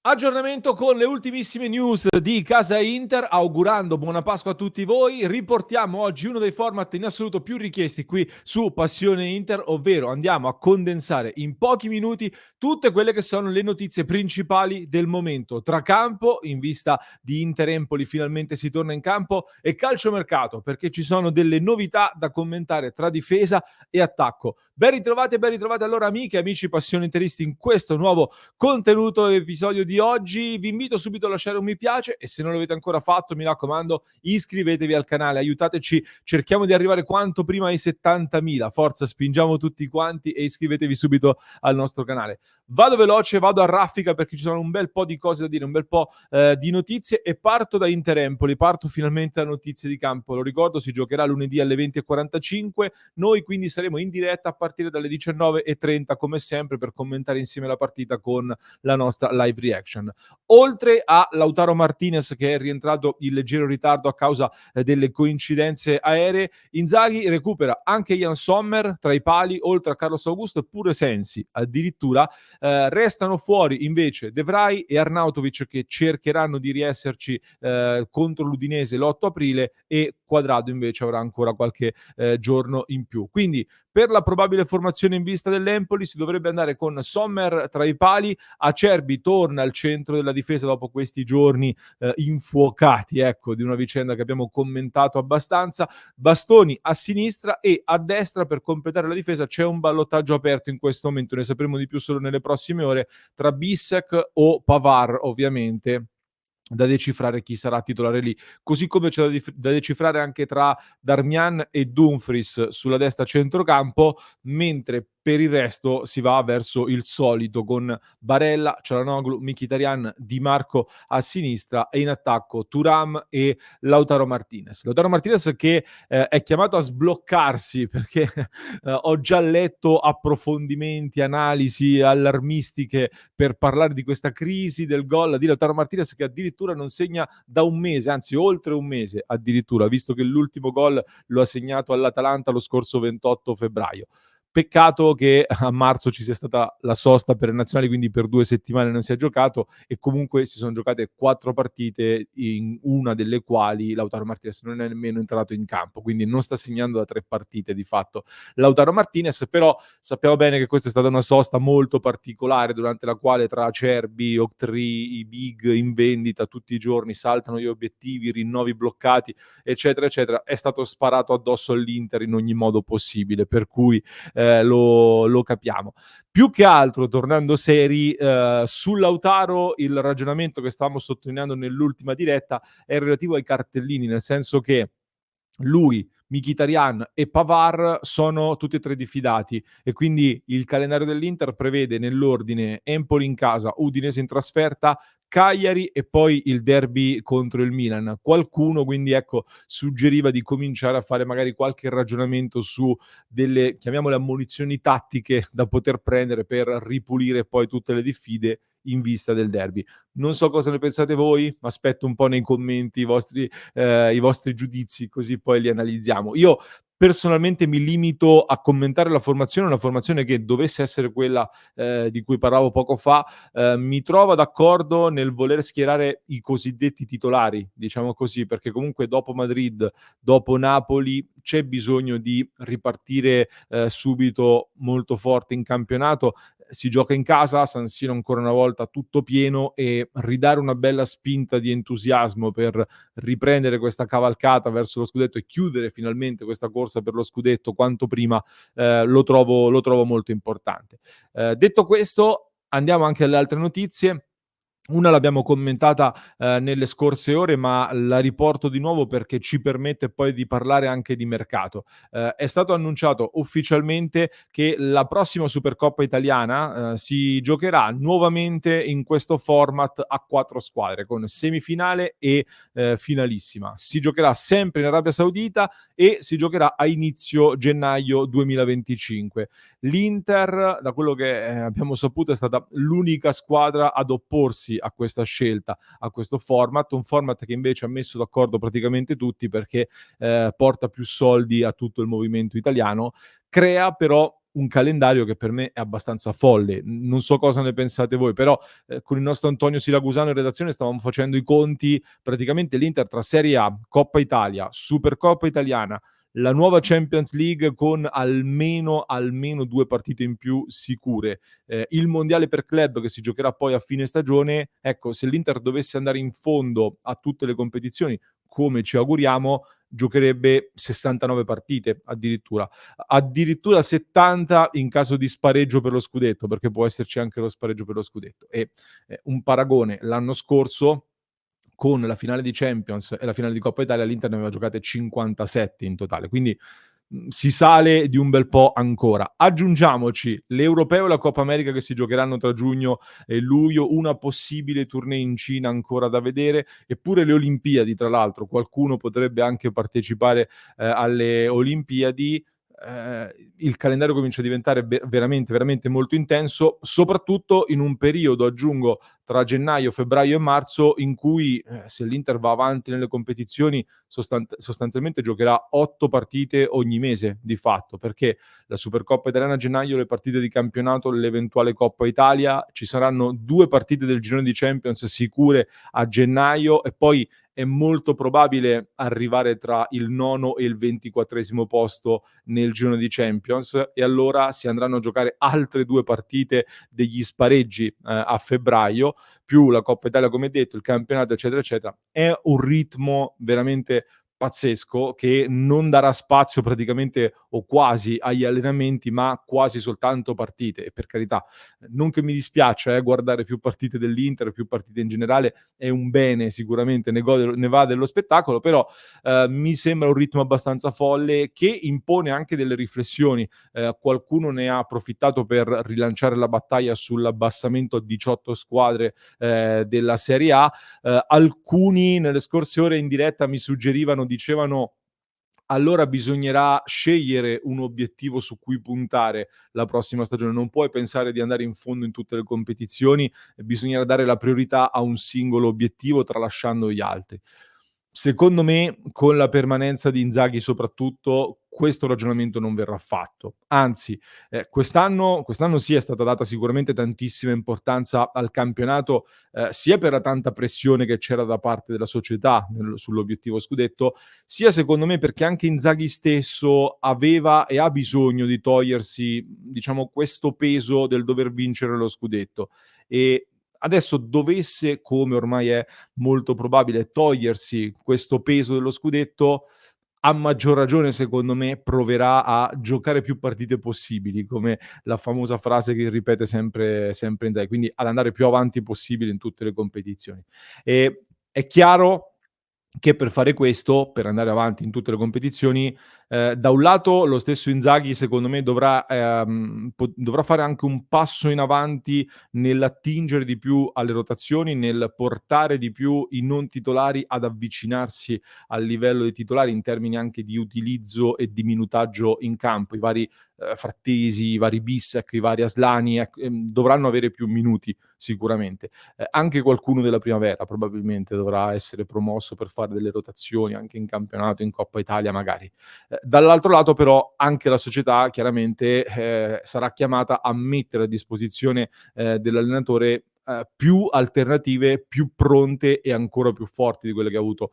Aggiornamento con le ultimissime news di casa Inter, augurando buona Pasqua a tutti voi. Riportiamo oggi uno dei format in assoluto più richiesti qui su Passione Inter, ovvero andiamo a condensare in pochi minuti tutte quelle che sono le notizie principali del momento tra campo, in vista di Inter-Empoli finalmente si torna in campo, e calciomercato, perché ci sono delle novità da commentare tra difesa e attacco. Ben ritrovate allora amiche e amici passione interisti in questo nuovo contenuto episodio di oggi. Vi invito subito a lasciare un mi piace e se non l'avete ancora fatto, mi raccomando, iscrivetevi al canale, aiutateci, cerchiamo di arrivare quanto prima ai 70.000. Forza, spingiamo tutti quanti e iscrivetevi subito al nostro canale. Vado veloce, vado a raffica perché ci sono un bel po' di cose da dire, un bel po' di notizie e parto da Inter-Empoli, parto finalmente da notizie di campo. Lo ricordo, si giocherà lunedì alle 20:45, noi quindi saremo in diretta a partire dalle 19:30 come sempre per commentare insieme la partita con la nostra live reaction. Oltre a Lautaro Martinez che è rientrato in leggero ritardo a causa delle coincidenze aeree, Inzaghi recupera anche Jan Sommer tra i pali, oltre a Carlos Augusto e pure Sensi addirittura. Restano fuori invece De Vrij e Arnautovic che cercheranno di riesserci contro l'Udinese l'8 aprile e Quadrado invece avrà ancora qualche giorno in più. Quindi per la probabile formazione in vista dell'Empoli si dovrebbe andare con Sommer tra i pali, Acerbi torna al centro della difesa dopo questi giorni infuocati, ecco, di una vicenda che abbiamo commentato abbastanza, Bastoni a sinistra e a destra per completare la difesa c'è un ballottaggio aperto in questo momento, ne sapremo di più solo nelle prossime ore, tra Bissek o Pavard ovviamente, da decifrare chi sarà titolare lì, così come c'è da decifrare anche tra Darmian e Dumfries sulla destra centrocampo, mentre per il resto si va verso il solito con Barella, Çalhanoğlu, Mkhitaryan, Di Marco a sinistra e in attacco Thuram e Lautaro Martinez. Lautaro Martinez che è chiamato a sbloccarsi perché ho già letto approfondimenti, analisi allarmistiche per parlare di questa crisi del gol di Lautaro Martinez che addirittura non segna da un mese, anzi oltre un mese addirittura, visto che l'ultimo gol lo ha segnato all'Atalanta lo scorso 28 febbraio. Peccato che a marzo ci sia stata la sosta per le nazionali, quindi per 2 settimane non si è giocato e comunque si sono giocate 4 partite, in una delle quali Lautaro Martinez non è nemmeno entrato in campo, quindi non sta segnando da 3 partite di fatto Lautaro Martinez, però sappiamo bene che questa è stata una sosta molto particolare durante la quale tra Acerbi, Octree, i big in vendita tutti i giorni saltano gli obiettivi, rinnovi bloccati, eccetera, eccetera, è stato sparato addosso all'Inter in ogni modo possibile, per cui lo capiamo. Più che altro, tornando seri, su Lautaro il ragionamento che stavamo sottolineando nell'ultima diretta è relativo ai cartellini, nel senso che lui, Mkhitaryan e Pavard sono tutti e tre diffidati e quindi il calendario dell'Inter prevede nell'ordine Empoli in casa, Udinese in trasferta, Cagliari e poi il derby contro il Milan. Qualcuno quindi ecco suggeriva di cominciare a fare magari qualche ragionamento su delle, chiamiamole ammonizioni tattiche da poter prendere per ripulire poi tutte le diffide in vista del derby. Non so cosa ne pensate voi, ma aspetto un po' nei commenti i vostri giudizi, così poi li analizziamo. Io personalmente mi limito a commentare la formazione, una formazione che dovesse essere quella di cui parlavo poco fa, mi trovo d'accordo nel voler schierare i cosiddetti titolari, diciamo così, perché comunque dopo Madrid, dopo Napoli, c'è bisogno di ripartire subito molto forte in campionato. Si gioca in casa, San Siro ancora una volta tutto pieno e ridare una bella spinta di entusiasmo per riprendere questa cavalcata verso lo scudetto e chiudere finalmente questa corsa per lo scudetto quanto prima, lo trovo molto importante. Detto questo, andiamo anche alle altre notizie. Una l'abbiamo commentata nelle scorse ore, ma la riporto di nuovo perché ci permette poi di parlare anche di mercato. È stato annunciato ufficialmente che la prossima Supercoppa italiana si giocherà nuovamente in questo format a 4 squadre, con semifinale e finalissima. Si giocherà sempre in Arabia Saudita e si giocherà a inizio gennaio 2025. L'Inter, da quello che abbiamo saputo, è stata l'unica squadra ad opporsi a questa scelta, a questo format, un format che invece ha messo d'accordo praticamente tutti perché porta più soldi a tutto il movimento italiano, crea però un calendario che per me è abbastanza folle. Non so cosa ne pensate voi, però con il nostro Antonio Siracusano in redazione stavamo facendo i conti, praticamente l'Inter tra Serie A, Coppa Italia, Supercoppa italiana, la nuova Champions League con almeno 2 partite in più sicure, il mondiale per club che si giocherà poi a fine stagione, ecco, se l'Inter dovesse andare in fondo a tutte le competizioni, come ci auguriamo, giocherebbe 69 partite addirittura 70 in caso di spareggio per lo scudetto, perché può esserci anche lo spareggio per lo scudetto. E un paragone, l'anno scorso con la finale di Champions e la finale di Coppa Italia l'Inter ne aveva giocate 57 in totale, quindi si sale di un bel po' ancora. Aggiungiamoci l'Europeo e la Coppa America che si giocheranno tra giugno e luglio, una possibile tournée in Cina ancora da vedere, eppure le Olimpiadi, tra l'altro, qualcuno potrebbe anche partecipare alle Olimpiadi. Il calendario comincia a diventare veramente, veramente molto intenso, soprattutto in un periodo, aggiungo, tra gennaio, febbraio e marzo, in cui se l'Inter va avanti nelle competizioni sostanzialmente giocherà 8 partite ogni mese di fatto, perché la Supercoppa italiana a gennaio, le partite di campionato, l'eventuale Coppa Italia, ci saranno 2 partite del girone di Champions sicure a gennaio e poi è molto probabile arrivare tra il nono e il 24° posto nel girone di Champions e allora si andranno a giocare altre 2 partite degli spareggi a febbraio, più la Coppa Italia come detto, il campionato eccetera eccetera. È un ritmo veramente pazzesco che non darà spazio praticamente o quasi agli allenamenti, ma quasi soltanto partite. E per carità, non che mi dispiaccia guardare più partite dell'Inter, più partite in generale, è un bene sicuramente, ne va dello spettacolo, però mi sembra un ritmo abbastanza folle che impone anche delle riflessioni. Qualcuno ne ha approfittato per rilanciare la battaglia sull'abbassamento a 18 squadre della Serie A. Alcuni nelle scorse ore in diretta mi suggerivano, dicevano allora bisognerà scegliere un obiettivo su cui puntare la prossima stagione. Non puoi pensare di andare in fondo in tutte le competizioni, bisognerà dare la priorità a un singolo obiettivo tralasciando gli altri. Secondo me, con la permanenza di Inzaghi soprattutto, questo ragionamento non verrà fatto. Anzi, quest'anno sì è stata data sicuramente tantissima importanza al campionato, sia per la tanta pressione che c'era da parte della società sull'obiettivo scudetto, sia secondo me perché anche Inzaghi stesso aveva e ha bisogno di togliersi, diciamo, questo peso del dover vincere lo scudetto. E adesso dovesse, come ormai è molto probabile, togliersi questo peso dello scudetto, a maggior ragione secondo me proverà a giocare più partite possibili, come la famosa frase che ripete sempre Inzaghi, quindi ad andare più avanti possibile in tutte le competizioni. È chiaro che per fare questo, per andare avanti in tutte le competizioni, da un lato lo stesso Inzaghi secondo me dovrà fare anche un passo in avanti nell'attingere di più alle rotazioni, nel portare di più i non titolari ad avvicinarsi al livello dei titolari in termini anche di utilizzo e di minutaggio in campo. I vari Frattesi, i vari Bissek, i vari Aslani, dovranno avere più minuti sicuramente. Anche qualcuno della primavera probabilmente dovrà essere promosso per fare delle rotazioni anche in campionato, in Coppa Italia magari. Dall'altro lato però anche la società chiaramente sarà chiamata a mettere a disposizione dell'allenatore più alternative, più pronte e ancora più forti di quelle che ha avuto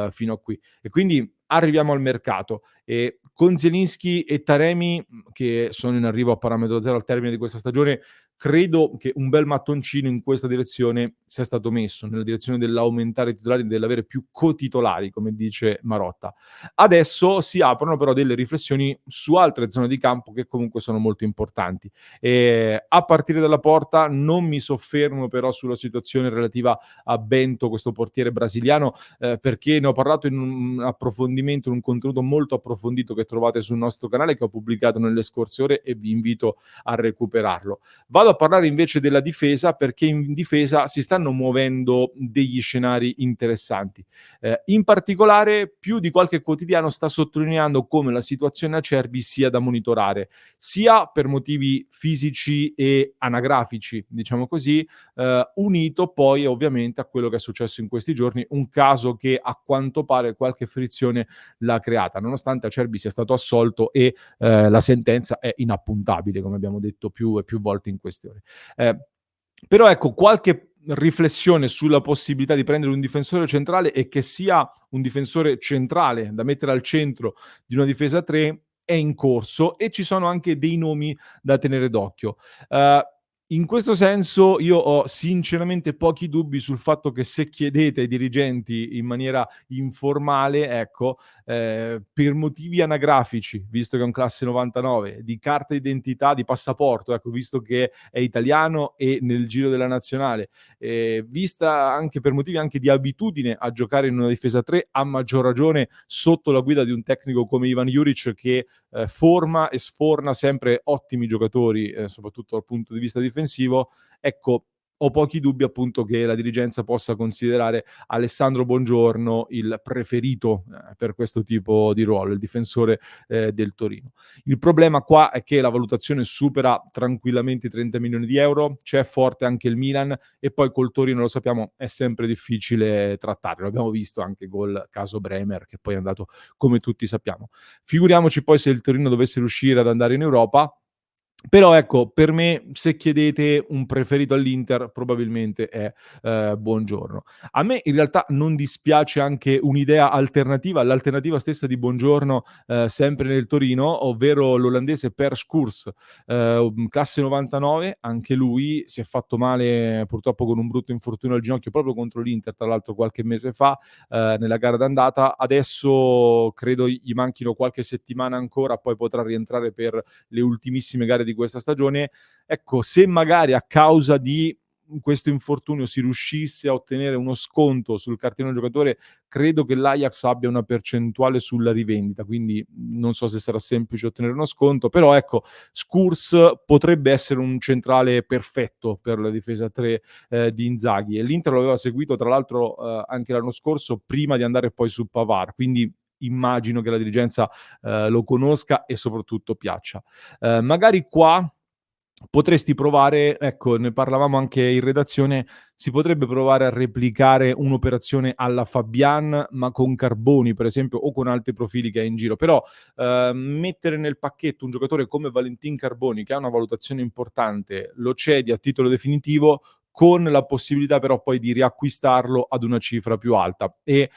fino a qui. E quindi arriviamo al mercato e con Zielinski e Taremi, che sono in arrivo a parametro zero al termine di questa stagione, credo che un bel mattoncino in questa direzione sia stato messo, nella direzione dell'aumentare i titolari, dell'avere più co-titolari, come dice Marotta. Adesso si aprono però delle riflessioni su altre zone di campo che comunque sono molto importanti. A partire dalla porta non mi soffermo però sulla situazione relativa a Bento, questo portiere brasiliano, perché ne ho parlato in un approfondimento, in un contenuto molto approfondito che trovate sul nostro canale, che ho pubblicato nelle scorse ore e vi invito a recuperarlo. Vado Vado a parlare invece della difesa, perché in difesa si stanno muovendo degli scenari interessanti. In particolare, più di qualche quotidiano sta sottolineando come la situazione Acerbi sia da monitorare, sia per motivi fisici e anagrafici, diciamo così, unito poi ovviamente a quello che è successo in questi giorni, un caso che a quanto pare qualche frizione l'ha creata, nonostante Acerbi sia stato assolto e la sentenza è inappuntabile, come abbiamo detto più e più volte in queste ore. Eh, Però ecco, qualche riflessione sulla possibilità di prendere un difensore centrale e che sia un difensore centrale da mettere al centro di una difesa 3 è in corso e ci sono anche dei nomi da tenere d'occhio. Ehm, In questo senso io ho sinceramente pochi dubbi sul fatto che se chiedete ai dirigenti in maniera informale, ecco, per motivi anagrafici, visto che è un classe 99, di carta d'identità, di passaporto, ecco, visto che è italiano e nel giro della nazionale, vista anche per motivi anche di abitudine a giocare in una difesa 3, a maggior ragione sotto la guida di un tecnico come Ivan Juric che forma e sforna sempre ottimi giocatori, soprattutto dal punto di vista difensivo, ecco, ho pochi dubbi appunto che la dirigenza possa considerare Alessandro Bongiorno il preferito per questo tipo di ruolo, il difensore del Torino. Il problema qua è che la valutazione supera tranquillamente i 30 milioni di euro, c'è forte anche il Milan e poi col Torino, lo sappiamo, è sempre difficile trattare. Lo abbiamo visto anche col caso Bremer, che poi è andato come tutti sappiamo. Figuriamoci poi se il Torino dovesse riuscire ad andare in Europa. Però ecco, per me, se chiedete un preferito all'Inter, probabilmente è Buongiorno. A me in realtà non dispiace anche un'idea alternativa, l'alternativa stessa di Buongiorno, sempre nel Torino, ovvero l'olandese Per Schuurs, classe 99, anche lui si è fatto male purtroppo con un brutto infortunio al ginocchio proprio contro l'Inter, tra l'altro qualche mese fa, nella gara d'andata. Adesso credo gli manchino qualche settimana ancora, poi potrà rientrare per le ultimissime gare di questa stagione. Ecco, se magari a causa di questo infortunio si riuscisse a ottenere uno sconto sul cartellino giocatore, credo che l'Ajax abbia una percentuale sulla rivendita, quindi non so se sarà semplice ottenere uno sconto, però ecco, Skurz potrebbe essere un centrale perfetto per la difesa 3 di Inzaghi e l'Inter lo aveva seguito tra l'altro anche l'anno scorso prima di andare poi su Pavard, quindi immagino che la dirigenza lo conosca e soprattutto piaccia. Magari qua potresti provare, ecco, ne parlavamo anche in redazione, si potrebbe provare a replicare un'operazione alla Fabian, ma con Carboni, per esempio, o con altri profili che hai in giro. Però mettere nel pacchetto un giocatore come Valentin Carboni, che ha una valutazione importante, lo cedi a titolo definitivo, con la possibilità però poi di riacquistarlo ad una cifra più alta. E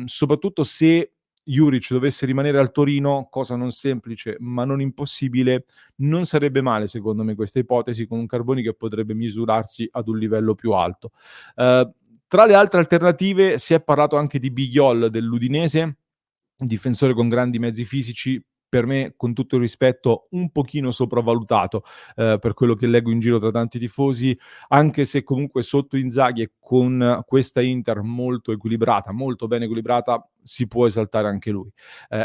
soprattutto se Juric dovesse rimanere al Torino, cosa non semplice ma non impossibile, non sarebbe male secondo me questa ipotesi con un Carboni che potrebbe misurarsi ad un livello più alto. Ehm, Tra le altre alternative si è parlato anche di Bigliol dell'Udinese, un difensore con grandi mezzi fisici, per me, con tutto il rispetto, un pochino sopravvalutato, per quello che leggo in giro tra tanti tifosi, anche se comunque sotto Inzaghi e con questa Inter molto equilibrata, molto ben equilibrata, si può esaltare anche lui.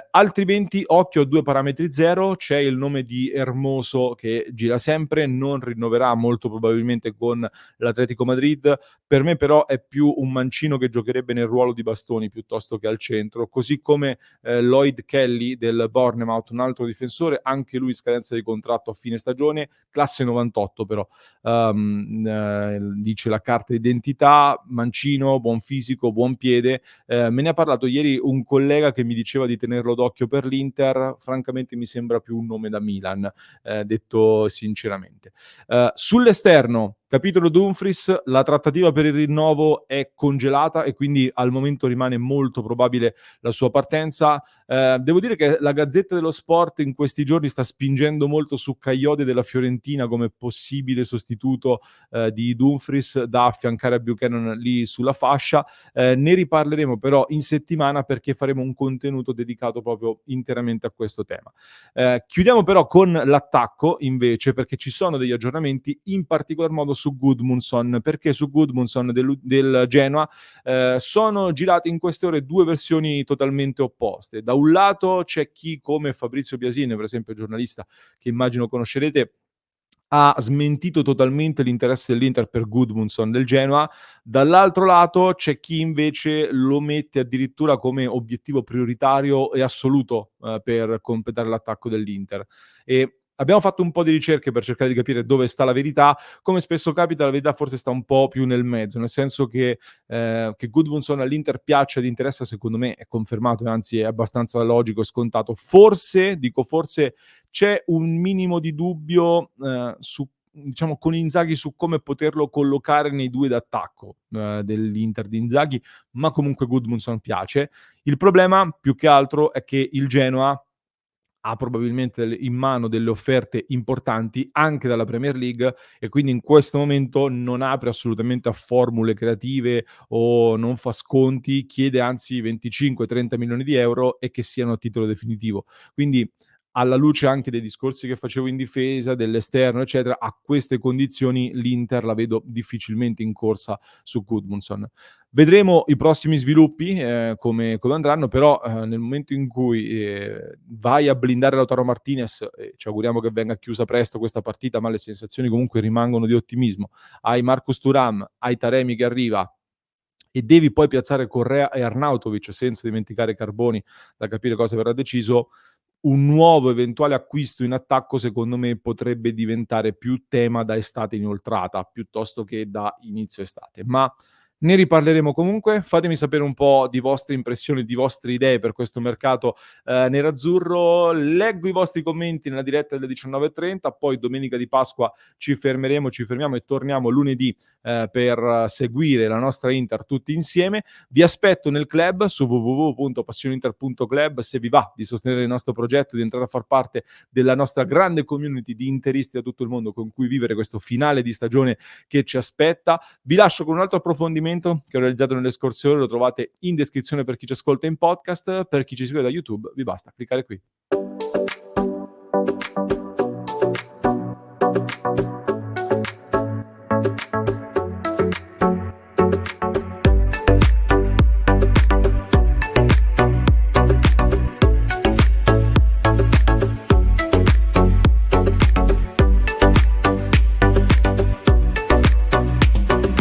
Altrimenti occhio a 2 parametri 0, c'è il nome di Hermoso che gira sempre, non rinnoverà molto probabilmente con l'Atletico Madrid, per me però è più un mancino che giocherebbe nel ruolo di Bastoni piuttosto che al centro, così come Lloyd Kelly del Bournemouth, un altro difensore, anche lui scadenza di contratto a fine stagione, classe 98 però. Dice la carta d'identità, mancino, buon fisico, buon piede. Me ne ha parlato ieri un collega che mi diceva di tenerlo d'occhio per l'Inter, francamente mi sembra più un nome da Milan, detto sinceramente. Sull'esterno, capitolo Dumfries, la trattativa per il rinnovo è congelata e quindi al momento rimane molto probabile la sua partenza. Devo dire che la Gazzetta dello Sport in questi giorni sta spingendo molto su Kayode della Fiorentina come possibile sostituto di Dumfries da affiancare a Buchanan lì sulla fascia. Ne riparleremo però in settimana perché faremo un contenuto dedicato proprio interamente a questo tema. Chiudiamo però con l'attacco invece perché ci sono degli aggiornamenti in particolar modo su Gudmundsson, perché su Gudmundsson del Genoa sono girate in queste ore due versioni totalmente opposte. Da un lato c'è chi come Fabrizio Biasini, per esempio giornalista che immagino conoscerete, ha smentito totalmente l'interesse dell'Inter per Gudmundsson del Genoa. Dall'altro lato c'è chi invece lo mette addirittura come obiettivo prioritario e assoluto, per completare l'attacco dell'Inter. E abbiamo fatto un po' di ricerche per cercare di capire dove sta la verità. Come spesso capita, la verità forse sta un po' più nel mezzo, nel senso che Gudmundsson all'Inter piaccia ed interessa, secondo me è confermato e anzi è abbastanza logico e scontato. Forse, dico forse, c'è un minimo di dubbio, su diciamo con Inzaghi su come poterlo collocare nei 2 d'attacco, dell'Inter di Inzaghi, ma comunque Gudmundsson piace. Il problema, più che altro, è che il Genoa ha probabilmente in mano delle offerte importanti anche dalla Premier League e quindi in questo momento non apre assolutamente a formule creative o non fa sconti, chiede anzi 25, 30 milioni di euro e che siano a titolo definitivo. Quindi alla luce anche dei discorsi che facevo in difesa, dell'esterno, eccetera, a queste condizioni l'Inter la vedo difficilmente in corsa su Gudmundsson. Vedremo i prossimi sviluppi, come andranno, però, nel momento in cui, vai a blindare Lautaro Martinez, e ci auguriamo che venga chiusa presto questa partita, ma le sensazioni comunque rimangono di ottimismo, hai Marcus Thuram, hai Taremi che arriva e devi poi piazzare Correa e Arnautovic, senza dimenticare Carboni, da capire cosa verrà deciso, un nuovo eventuale acquisto in attacco secondo me potrebbe diventare più tema da estate inoltrata, piuttosto che da inizio estate. Ma ne riparleremo comunque. Fatemi sapere un po' di vostre impressioni, di vostre idee per questo mercato, nerazzurro. Leggo i vostri commenti nella diretta delle 19:30, poi domenica di Pasqua ci fermiamo e torniamo lunedì, per seguire la nostra Inter tutti insieme. Vi aspetto nel club su www.passioninter.club se vi va di sostenere il nostro progetto, di entrare a far parte della nostra grande community di interisti da tutto il mondo con cui vivere questo finale di stagione che ci aspetta. Vi lascio con un altro approfondimento che ho realizzato nelle scorse ore, lo trovate in descrizione per chi ci ascolta in podcast, per chi ci segue da YouTube vi basta cliccare qui.